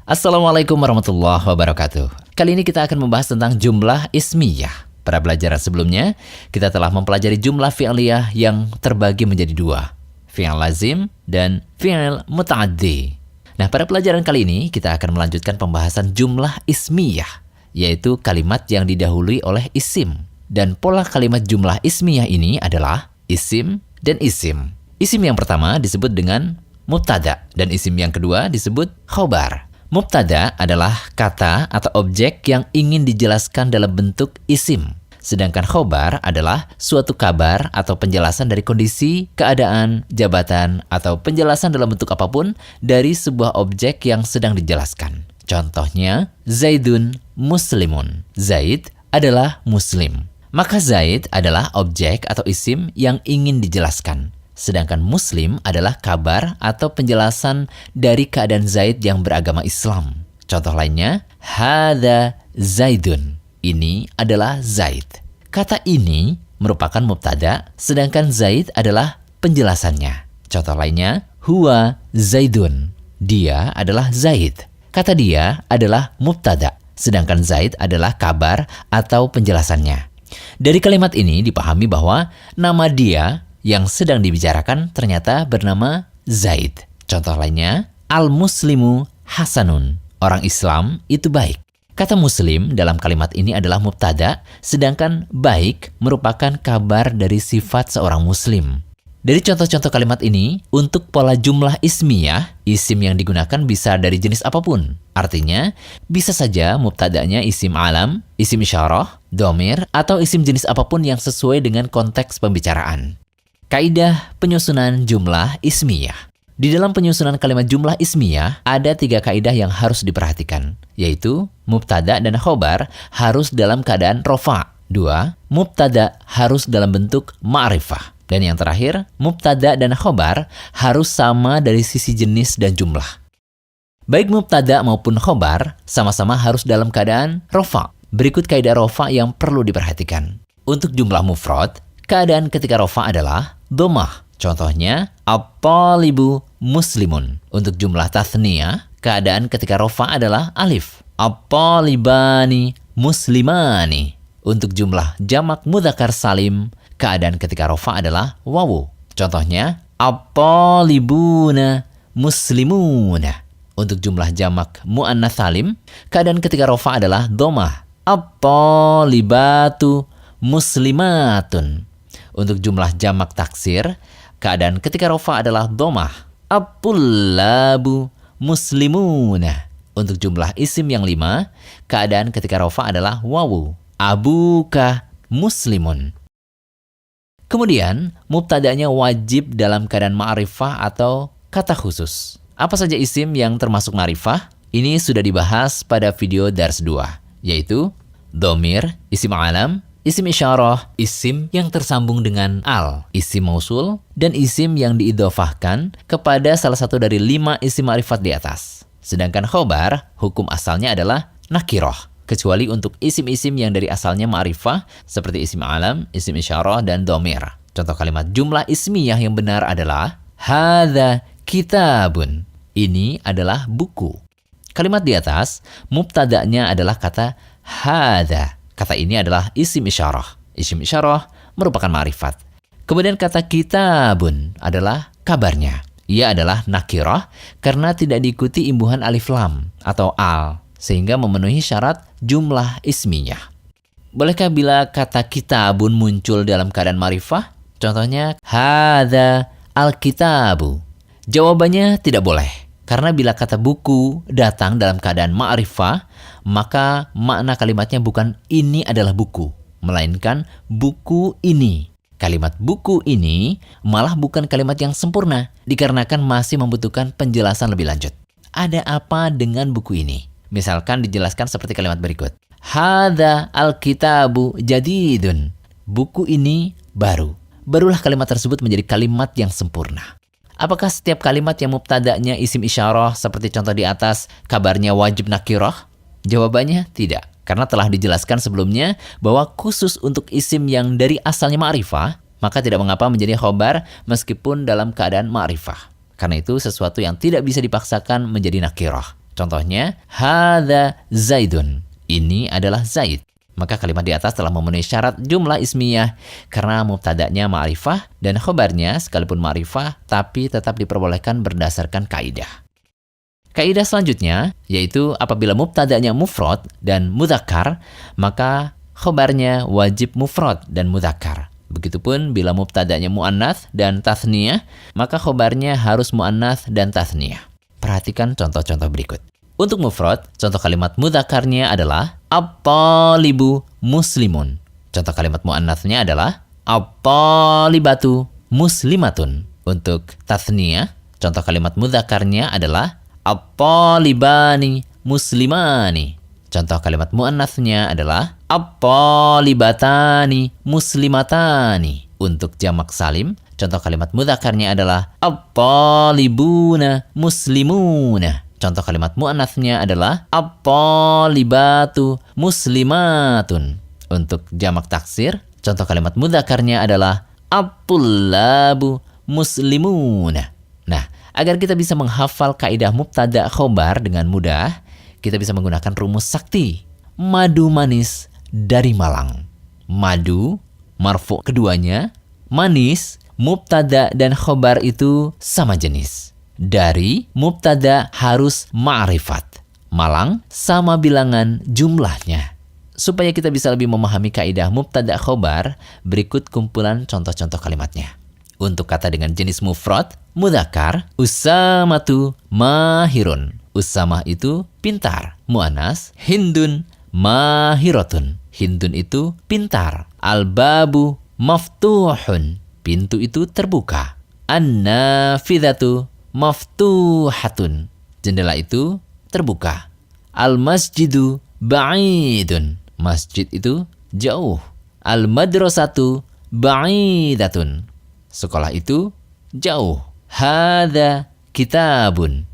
Assalamualaikum warahmatullahi wabarakatuh. Kali ini kita akan membahas tentang jumlah ismiyah. Pada pelajaran sebelumnya, kita telah mempelajari jumlah fi'liyah yang terbagi menjadi dua, fi'il lazim dan fi'il muta'addi. Nah, pada pelajaran kali ini, kita akan melanjutkan pembahasan jumlah ismiyah, yaitu kalimat yang didahului oleh isim. Dan pola kalimat jumlah ismiyah ini adalah isim dan isim. Isim yang pertama disebut dengan mubtada, dan isim yang kedua disebut khobar. Mubtada adalah kata atau objek yang ingin dijelaskan dalam bentuk isim. Sedangkan khobar adalah suatu kabar atau penjelasan dari kondisi, keadaan, jabatan, atau penjelasan dalam bentuk apapun dari sebuah objek yang sedang dijelaskan. Contohnya, Zaidun muslimun. Zaid adalah muslim. Maka Zaid adalah objek atau isim yang ingin dijelaskan. Sedangkan muslim adalah kabar atau penjelasan dari keadaan Zaid yang beragama Islam. Contoh lainnya, hadza Zaidun. Ini adalah Zaid. Kata ini merupakan mubtada, sedangkan Zaid adalah penjelasannya. Contoh lainnya, huwa Zaidun. Dia adalah Zaid. Kata dia adalah mubtada, sedangkan Zaid adalah kabar atau penjelasannya. Dari kalimat ini dipahami bahwa nama dia yang sedang dibicarakan ternyata bernama Zaid. Contoh lainnya, al-muslimu hasanun. Orang Islam itu baik. Kata muslim dalam kalimat ini adalah mubtada, sedangkan baik merupakan kabar dari sifat seorang muslim. Dari contoh-contoh kalimat ini, untuk pola jumlah ismiyah, isim yang digunakan bisa dari jenis apapun. Artinya, bisa saja mubtadanya isim alam, isim isyarah, dhamir, atau isim jenis apapun yang sesuai dengan konteks pembicaraan. Kaidah penyusunan jumlah ismiyah. Di dalam penyusunan kalimat jumlah ismiyah, ada 3 kaidah yang harus diperhatikan, yaitu mubtada dan khobar harus dalam keadaan rofa. 2. Mubtada harus dalam bentuk ma'rifah. Dan yang terakhir, mubtada dan khobar harus sama dari sisi jenis dan jumlah. Baik mubtada maupun khobar sama-sama harus dalam keadaan rofa. Berikut kaidah rofa yang perlu diperhatikan. Untuk jumlah mufrad, keadaan ketika rofa adalah dhammah. Contohnya, at-talibu muslimun. Untuk jumlah tathniyah, keadaan ketika rofa adalah alif. At-talibani muslimani. Untuk jumlah jamak mudzakkar salim, keadaan ketika rofa adalah wawu. Contohnya, at-talibuna muslimuna. Untuk jumlah jamak muannats salim, keadaan ketika rofa adalah dhammah. At-talibatu muslimatun. Untuk jumlah jamak taksir, keadaan ketika rofa adalah dhammah. At-tullabu muslimuna. Untuk jumlah isim yang 5, keadaan ketika rofa adalah wawu. Abuka muslimun. Kemudian, mubtadanya wajib dalam keadaan ma'rifah atau kata khusus. Apa saja isim yang termasuk ma'rifah? Ini sudah dibahas pada video dars 2, yaitu dhamir, isim alam, isim isyarah, isim yang tersambung dengan al, isim mausul, dan isim yang diidhofahkan kepada salah satu dari 5 isim ma'rifat di atas. Sedangkan khobar, hukum asalnya adalah nakirah, kecuali untuk isim-isim yang dari asalnya ma'rifah, seperti isim alam, isim isyarah, dan dhamir. Contoh kalimat jumlah ismiyah yang benar adalah hadza kitabun. Ini adalah buku. Kalimat di atas, mubtadanya adalah kata hadza. Kata ini adalah isim isyarah. Isim isyarah merupakan ma'rifat. Kemudian kata kitabun adalah kabarnya. Ia adalah nakirah karena tidak diikuti imbuhan alif lam atau al, sehingga memenuhi syarat jumlah ismiyah. Bolehkah bila kata kitabun muncul dalam keadaan ma'rifah? Contohnya, hadza al-kitabu. Jawabannya tidak boleh. Karena bila kata buku datang dalam keadaan ma'rifah, maka makna kalimatnya bukan ini adalah buku, melainkan buku ini. Kalimat buku ini malah bukan kalimat yang sempurna, dikarenakan masih membutuhkan penjelasan lebih lanjut. Ada apa dengan buku ini? Misalkan dijelaskan seperti kalimat berikut. Hadza al-kitabu jadidun. Buku ini baru. Barulah kalimat tersebut menjadi kalimat yang sempurna. Apakah setiap kalimat yang mubtadanya isim isyarah seperti contoh di atas, kabarnya wajib nakirah? Jawabannya tidak, karena telah dijelaskan sebelumnya bahwa khusus untuk isim yang dari asalnya ma'rifah, maka tidak mengapa menjadi khobar meskipun dalam keadaan ma'rifah. Karena itu sesuatu yang tidak bisa dipaksakan menjadi nakirah. Contohnya, hadza Zaidun. Ini adalah Zaid. Maka kalimat di atas telah memenuhi syarat jumlah ismiyah karena mubtada'nya ma'rifah dan khobarnya sekalipun ma'rifah tapi tetap diperbolehkan berdasarkan kaidah. Kaidah selanjutnya yaitu apabila mubtada'nya mufrad dan mudzakkar, maka khobarnya wajib mufrad dan mudzakkar. Begitupun bila mubtada'nya muannats dan tathniyah, maka khobarnya harus muannats dan tathniyah. Perhatikan contoh-contoh berikut. Untuk mufrad, contoh kalimat mudzakarnya adalah at-talibu muslimun. Contoh kalimat muannatsnya adalah at-talibatu muslimatun. Untuk tathniyah, contoh kalimat mudzakarnya adalah at-talibani muslimani. Contoh kalimat muannatsnya adalah at-talibatani muslimatani. Untuk jamak salim, contoh kalimat mudzakarnya adalah at-talibuna muslimuna. Contoh kalimat muannatsnya adalah at-talibatu muslimatun. Untuk jamak taksir, contoh kalimat mudzakarnya adalah at-tullabu muslimuna. Nah, agar kita bisa menghafal kaidah mubtada khobar dengan mudah, kita bisa menggunakan rumus sakti. Madu manis dari Malang. Madu, marfu keduanya, manis, mubtada dan khobar itu sama jenis. Dari mubtada harus ma'rifat. Malang sama bilangan jumlahnya. Supaya kita bisa lebih memahami kaidah mubtada khobar, berikut kumpulan contoh-contoh kalimatnya. Untuk kata dengan jenis mufrad, mudzakkar, usamatu mahirun. Usamah itu pintar. Muannas, hindun mahirotun. Hindun itu pintar. Al-babu maftuhun. Pintu itu terbuka. An-nafidhatu maftuhatun. Jendela itu terbuka. Al-masjidu ba'idun. Masjid itu jauh. Al-madrasatu ba'idatun. Sekolah itu jauh. Hadza kitabun.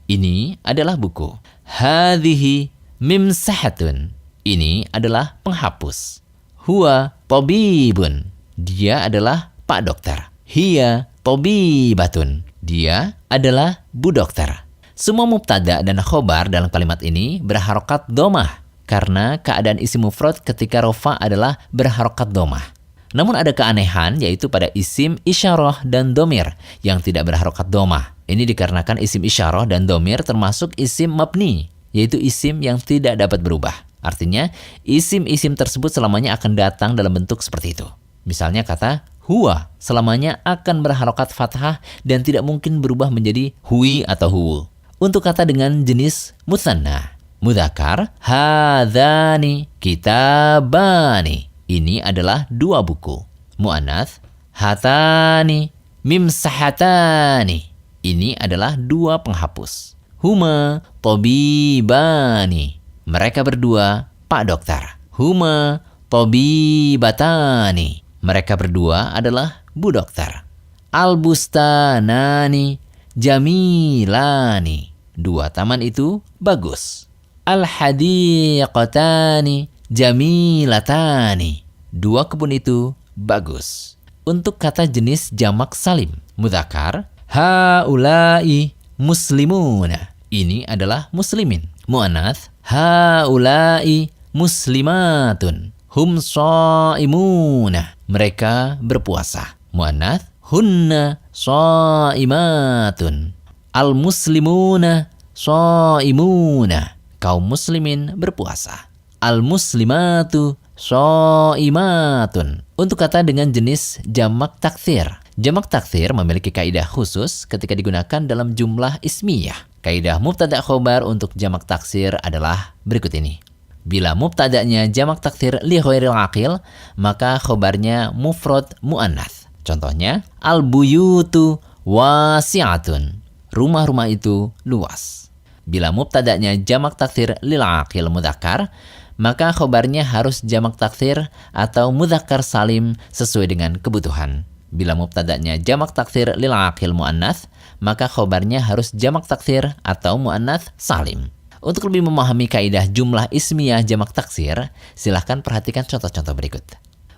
Ini adalah buku. Hadhihi mimsahatun. Ini adalah penghapus. Huwa tabibun. Dia adalah pak dokter. Hiya tabibatun. Dia adalah bu dokter. Semua mubtada dan khobar dalam kalimat ini berharokat domah karena keadaan isim mufrad ketika rofa adalah berharokat domah. Namun ada keanehan yaitu pada isim isyarah dan domir yang tidak berharokat domah. Ini dikarenakan isim isyarah dan domir termasuk isim mabni, yaitu isim yang tidak dapat berubah. Artinya isim-isim tersebut selamanya akan datang dalam bentuk seperti itu. Misalnya kata huwa selamanya akan berharokat fathah dan tidak mungkin berubah menjadi hui atau huwu. Untuk kata dengan jenis mutsanna, mudzakkar, hadzani kitabani. Ini adalah dua buku. Muannats, hatani mimsahatani. Ini adalah dua penghapus. Huma tabibani. Mereka berdua pak dokter. Huma tabibatani. Mereka berdua adalah bu dokter. Al-bustanani jamilani. Dua taman itu bagus. Al-hadiqatani jamilatani. Dua kebun itu bagus. Untuk kata jenis jamak salim, mudzakkar, haula'i muslimuna. Ini adalah muslimin. Muannats, haula'i muslimatun. Hum shaimuna. Mereka berpuasa. Muannats, hunna shaimatun. Al-muslimuna shaimuna. Kaum muslimin berpuasa. Al-muslimatu shaimatun. Untuk kata dengan jenis jamak taktsir. Jamak taktsir memiliki kaidah khusus ketika digunakan dalam jumlah ismiyah. Kaidah mubtada khobar untuk jamak taktsir adalah berikut ini. Bila mubtadanya jamak taktsir li ghairil aqil, maka khobarnya mufrad muannats. Contohnya, al-buyutu wasi'atun. Rumah-rumah itu luas. Bila mubtadanya jamak taktsir lil aqil mudzakkar, maka khobarnya harus jamak taktsir atau mudzakkar salim sesuai dengan kebutuhan. Bila mubtadanya jamak taktsir lil aqil muannats, maka khobarnya harus jamak taktsir atau muannats salim. Untuk lebih memahami kaidah jumlah ismiyah jamak taksir, silahkan perhatikan contoh-contoh berikut.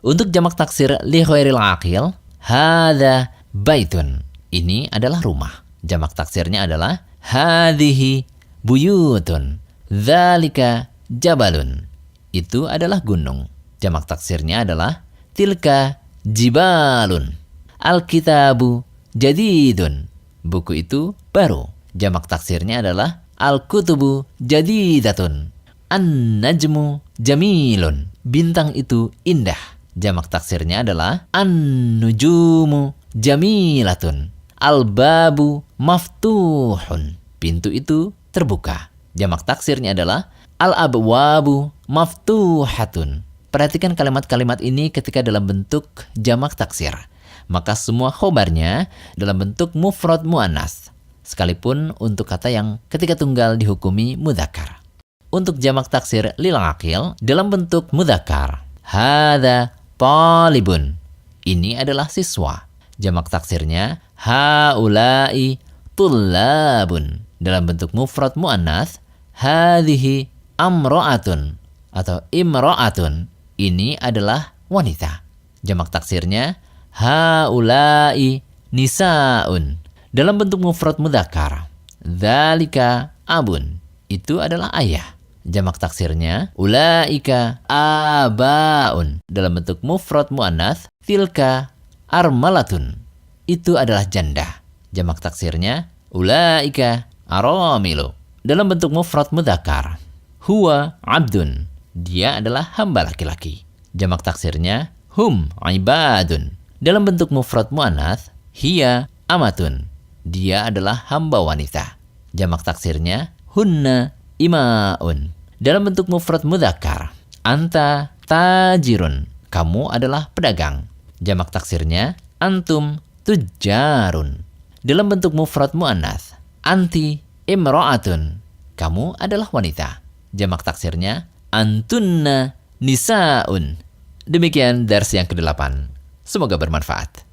Untuk jamak taksir li ghairil aqil, hadza baitun. Ini adalah rumah. Jamak taksirnya adalah hadhihi buyutun. Dzalika jabalun. Itu adalah gunung. Jamak taksirnya adalah tilka jibalun. Alkitabu jadidun. Buku itu baru. Jamak taksirnya adalah al-kutubu jadidatun. An-najmu jamilun. Bintang itu indah. Jamak taksirnya adalah an-nujumu jamilatun. Al-babu maftuhun. Pintu itu terbuka. Jamak taksirnya adalah al-abwabu maftuhatun. Perhatikan kalimat-kalimat ini ketika dalam bentuk jamak taksir. Maka semua khobarnya dalam bentuk mufrad muannas. Sekalipun untuk kata yang ketika tunggal dihukumi mudzakkar. Untuk jamak taksir lil aqil dalam bentuk mudzakkar. Hadza talibun. Ini adalah siswa. Jamak taksirnya haula'i tullabun. Dalam bentuk mufrad muannas, hadhihi amra'atun atau imra'atun. Ini adalah wanita. Jamak taksirnya haula'i nisaun. Dalam bentuk mufrad mudzakkar, dzalika abun. Itu adalah ayah. Jamak taksirnya ulaika abaun. Dalam bentuk mufrad muannas, tilka armalatun. Itu adalah janda. Jamak taksirnya ulaika aramilu. Dalam bentuk mufrad mudzakkar, huwa abdun. Dia adalah hamba laki-laki. Jamak taksirnya hum ibadun. Dalam bentuk mufrad muannas, hiya amatun. Dia adalah hamba wanita. Jamak taksirnya hunna imaun. Dalam bentuk mufrad mudzakkar, anta tajirun. Kamu adalah pedagang. Jamak taksirnya antum tujjarun. Dalam bentuk mufrad muannas, anti imra'atun. Kamu adalah wanita. Jamak taksirnya antunna nisaun. Demikian dars yang ke-8. Semoga bermanfaat.